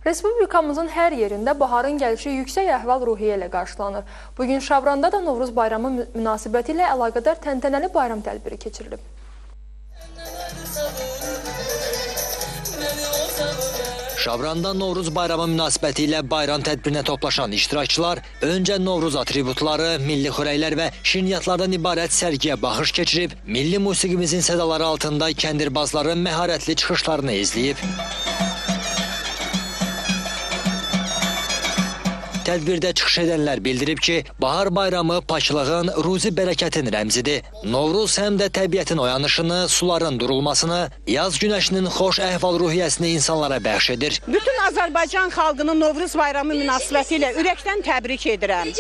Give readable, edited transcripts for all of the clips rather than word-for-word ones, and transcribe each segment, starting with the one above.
Respublikamızın hər yerində baharın gəlişi yüksək əhval-ruhiyyə ilə qarşılanır. Bugün Şabranda da Novruz bayramı münasibəti ilə əlaqədar təntənəli bayram tədbiri keçirilib. Şabranda Novruz bayramı münasibəti ilə bayram tədbirinə toplaşan iştirakçılar öncə Novruz atributları, milli xörəklər və şirniyyatlardan ibarət sərgiyə baxış keçirib, milli musiqimizin sədaları altında kəndirbazların məharətli çıxışlarını izləyib. Tədbirdə çıxış edənlər bildirib ki, bahar bayramı paklığın, ruzi bərəkətin rəmzidir. Novruz həm də təbiətin oyanışını, suların durulmasını, yaz günəşinin xoş əhval-ruhiyyəsini insanlara bəxş edir. Bütün Azərbaycan xalqının Novruz bayramı münasibəti ilə ürəkdən təbrik edirəm.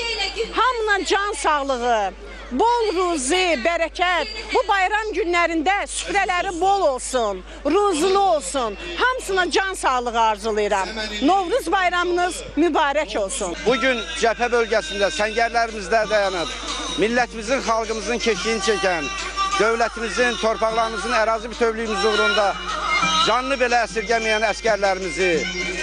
Hamının can sağlığı, bol ruzi, bərəkət, bu bayram günlərində süfrələri bol olsun, ruzulu olsun. Hamısına can sağlığı arzulayıram. Novruz bayramınız mübarək olsun. Bugün cəbhə bölgəsində, səngərlərimizdə dayanıb, millətimizin, xalqımızın keşiyini çəkən, dövlətimizin, torpaqlarımızın ərazi bütövlüyümüz uğrunda canını belə əsirgəməyən əskərlərimizi,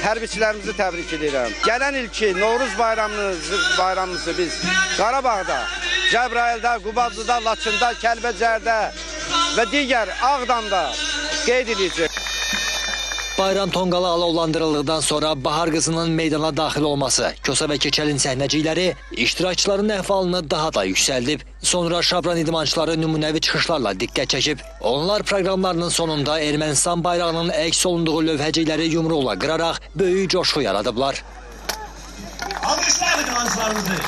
hərbiçilərimizi təbrik edirəm. Gələn ilki Novruz bayramımızı biz Qarabağda, Cəbrayılda, Qubadlıda, Laçında, Kəlbəcərdə və digər Ağdamda qeyd edəcək. Bayram tonqalı alovlandırıldıqdan sonra bahar qızının meydana daxil olması, Kosa və Keçəlin səhnəcikləri iştirakçıların əhvalını daha da yüksəldib. Sonra Şabran idmançıları nümunəvi çıxışlarla diqqət çəkib. Onlar proqramlarının sonunda Ermənistan bayrağının əks olunduğu lövhəcikləri yumruqla qıraraq böyük coşku yaradıblar. Alqışlar idmançılarımızı.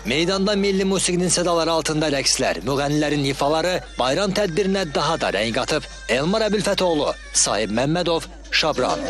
Meydanda milli musiqinin sədaları altında rəqslər, müğənnilərin ifaları bayram tədbirinə daha da rəng qatıb. Elmar Əbülfətoğlu, Sahib Məmmədov, Şabran.